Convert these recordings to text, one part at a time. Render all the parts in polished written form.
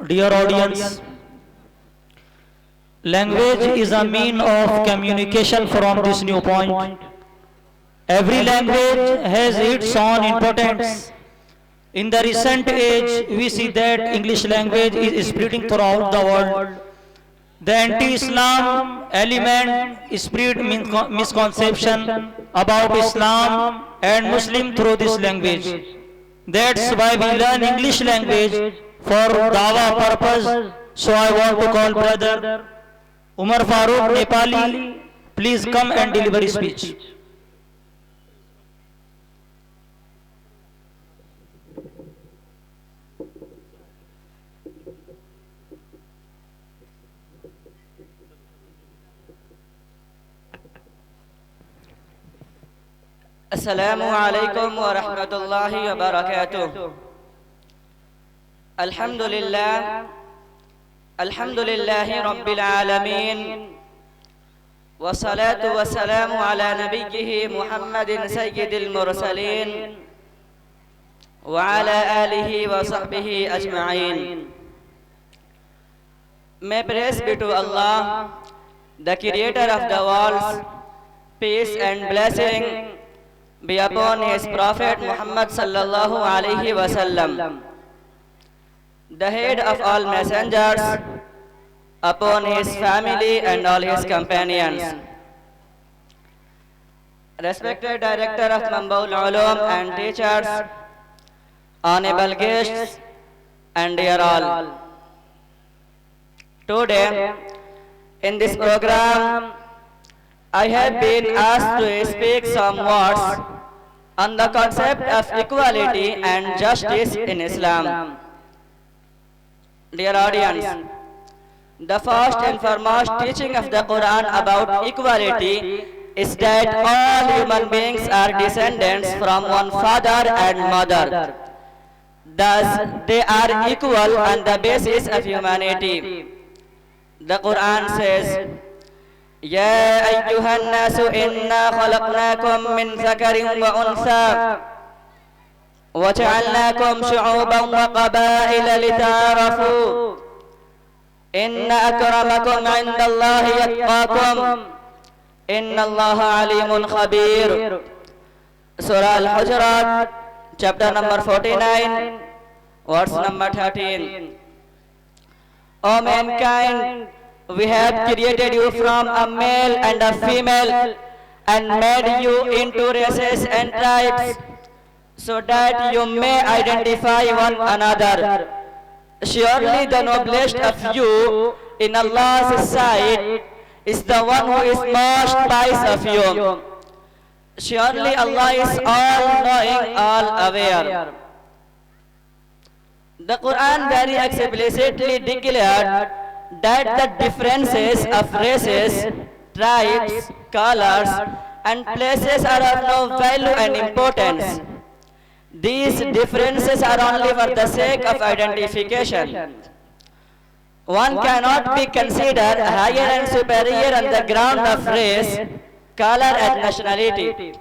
Dear audience, language is a mean of communication from this new point. Every language has its own importance. In the recent age, we see that English language is spreading throughout the world. The anti-Islam element spread misconception about Islam and Muslim through this language. That's why we learn English language for dawa purpose. So I want to call brother Umar Farooq Nepali. Please come and deliver his speech. Assalamu alaikum wa rahmatullahi wa barakatuh. Alhamdulillahi rabbil alameen. Wa salatu wa salamu ala nabiyyihi Muhammadin sayyidil mursaleen. Wa ala alihi wa sahbihi ajma'in. May praise be to Allah, the creator of the worlds. Peace and blessing be upon his Prophet Muhammad sallallahu alaihi wasallam, the head of all messengers, upon his family and all his companions. Respected Director of Manbaul Ulum and teachers, honorable guests, and dear all. Today, in this program, I have been asked to speak some words on the concept of equality and justice in Islam. Dear audience, the first and foremost teaching of the Quran about equality is that all human beings are descendants from one father and mother. Thus, they are equal on the basis of humanity. The Quran says, يا أيها الناس إنا خلقناكم من ذكر وأنثى وجعلناكم شعوبا وقبائل لتعارفوا إن أكرمكم عند الله يتقاكم إن الله عليم خبير. Surah Al-Hujurat, chapter number 49, verse number 13. O mankind, we have created you from a male and a female and made you into races and tribes so that you may identify one another. Surely the noblest of you in Allah's sight is the one who is most pious of you. Surely Allah is all-knowing, all-aware. The Quran very explicitly declared that the differences of races, tribes, colors, and places are of no value and importance. These differences are only for the sake of identification. One cannot be considered higher and superior on the ground of race, color, and nationality.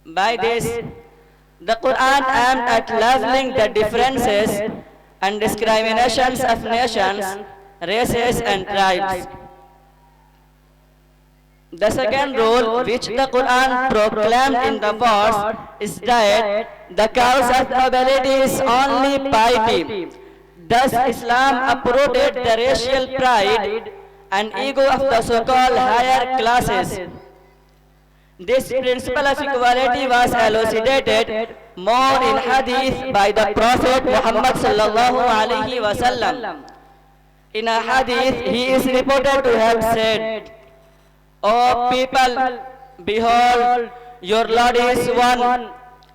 By this, the Quran aimed at leveling the differences and discriminations of nations, races and tribes. The second rule which the Quran proclaimed in the verse is that the cause of nobility is only piety. Thus Islam uprooted the racial pride and ego of the so-called higher classes. This principle of equality was elucidated more in hadith by the Prophet Muhammad sallallahu alaihi wasallam. In a hadith, he is reported to have said, O people, behold, your Lord is one.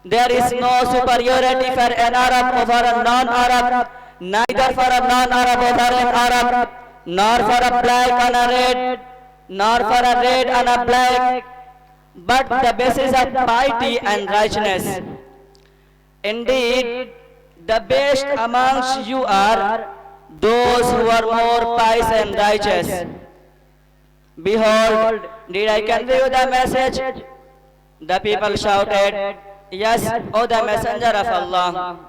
There is no superiority for an Arab over a non-Arab, neither for a non-Arab over an Arab, nor for a black on a red, nor for a red on a black, but the basis of piety and righteousness. Indeed, the best amongst you are those who are more pious and righteous. Behold, did I convey you the message? The people shouted, Yes, O the Messenger of Allah.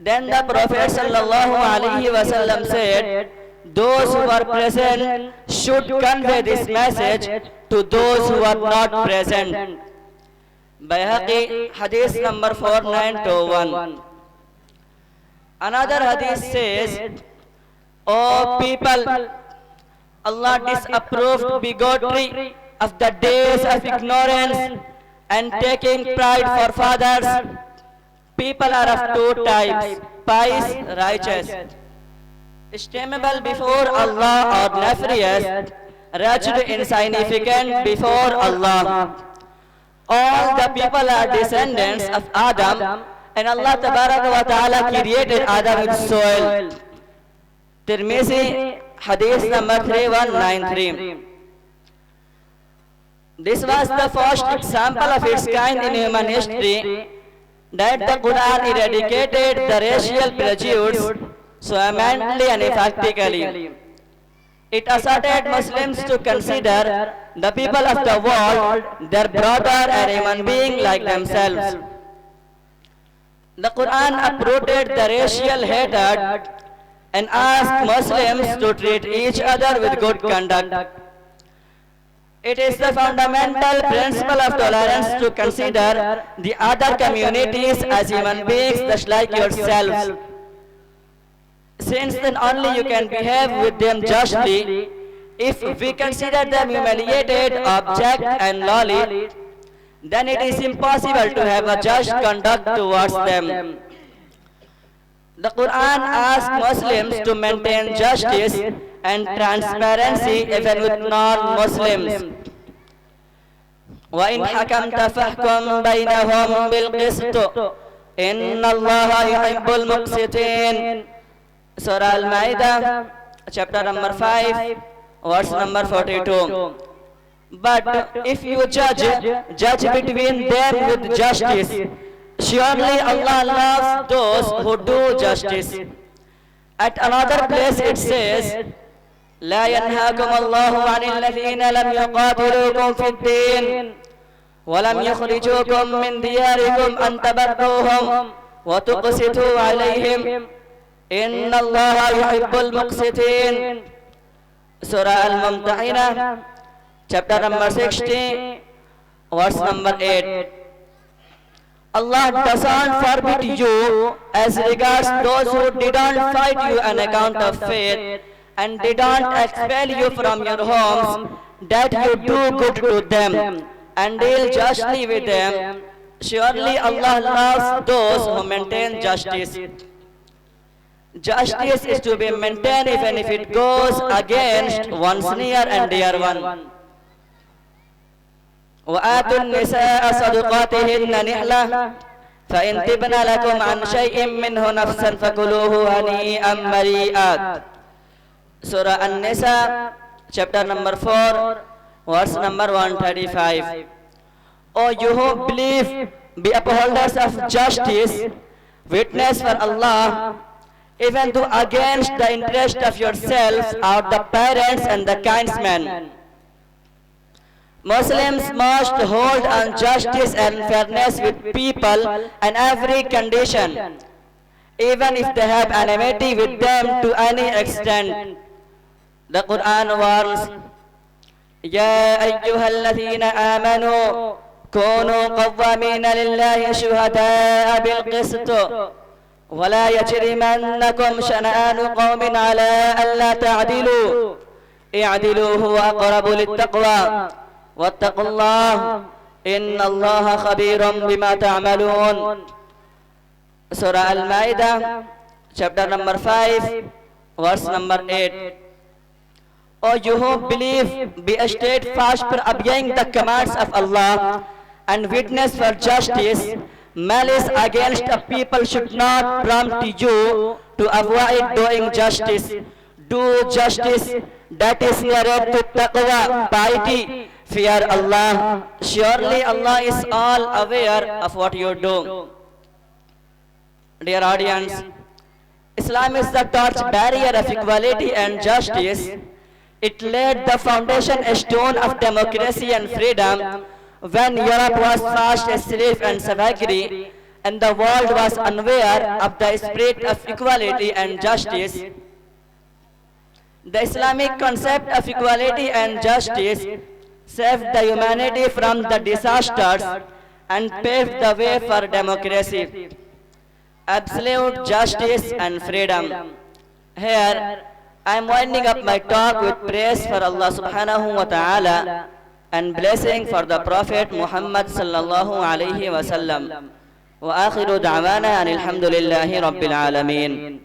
Then the Prophet sallallahu alaihi wasallam said, those who are present should convey this message to those who are not present. Bayhaqi, hadith number 4921. Another hadith says, O people, Allah disapproved bigotry of the days of ignorance and taking pride for fathers. People are of two types, pious, righteous. Estimable before Allah or nefarious, wretched, insignificant before Allah. All the people are descendants of Adam, and Allah Tabaraka wa Ta'ala created Adam with soil. Tirmizi, hadith number 3193. This was the first example of its kind in human history that the Quran eradicated the racial prejudice so vehemently and effectively. It asserted Muslims to consider the people of the world their brother and human being like themselves. The Quran uprooted the racial hatred and asked Muslims to treat each other with good conduct. It is the fundamental principle of tolerance to consider the other communities as human beings just like yourselves. Since then only you can behave with them justly. If we consider them humiliated, abject and lowly, then it is impossible to have a just conduct towards them. The Quran asks Muslims to maintain justice and transparency even with non-Muslims. وَإِنْ حَكَمْتَ فَاحْكُمْ بَيْنَهُمْ بِالْقِسْطِ إِنَّ اللَّهَ يُحِبُّ الْمُقْسِطِينَ. Surah Al-Ma'idah, chapter number 5, verse number 42. But if you judge between them with justice. Surely Allah loves those who do justice. At another place it says, لا ينهاكم الله عن الذين لم يقاتلوكم في الدين ولم يخرجوكم من دياركم أن تبروهم وتقسطوا عليهم إن الله يحب المقسطين. Surah Al-Mumtahina, chapter number 60, verse number 8. Allah doesn't forbid you as regards those who didn't fight you on account of faith and didn't expel you from your homes, that you do good to them and deal justly with them. Surely Allah loves those who maintain justice. Justice is to be maintained even if it goes against one's near and dear one. وآتوا النساء صدقاتهن نحلة فإن تبن لكم عن شيء منه نفسا فكلوه هنيئا مريئا. Surah An-Nisa, chapter number 4, verse number 135. O you who believe, be upholders of justice, witness for Allah, even though against the interest of yourselves or the parents and the kinsmen. Muslims must hold on justice and fairness with people in every condition, even if they have enmity with them to any extent. The Quran warns, يا أيها الذين آمنوا كونوا قوامين لله شهداء بالقسط ولا يجرمنكم شنآن قوم على ألا تعدلوا اعدلوا هو أقرب للتقوى واتقوا الله إن الله خبير بما تعملون. Surah Al-Ma'idah, chapter number 5, verse number 8. O you who believe, be steadfast for obeying the commands of Allah and witness for justice. Malice against a people should not prompt you to avoid doing justice. Do justice, that is nearer to taqwa, piety, fear Allah. Surely Allah is all aware of what you do. Dear audience, Islam is the torch barrier of equality and justice. It laid the foundation stone of democracy and freedom when Europe was fast asleep and savagery, and the world was unaware of the spirit of equality and justice. The Islamic concept of equality and justice saved the humanity from the disasters and paved the way for democracy, absolute justice and freedom. Here, I am winding up my talk with praise for Allah subhanahu wa ta'ala and blessing for the Prophet Muhammad sallallahu alayhi wa sallam. Wa akhiru da'wana anil hamdulillahi rabbil alameen.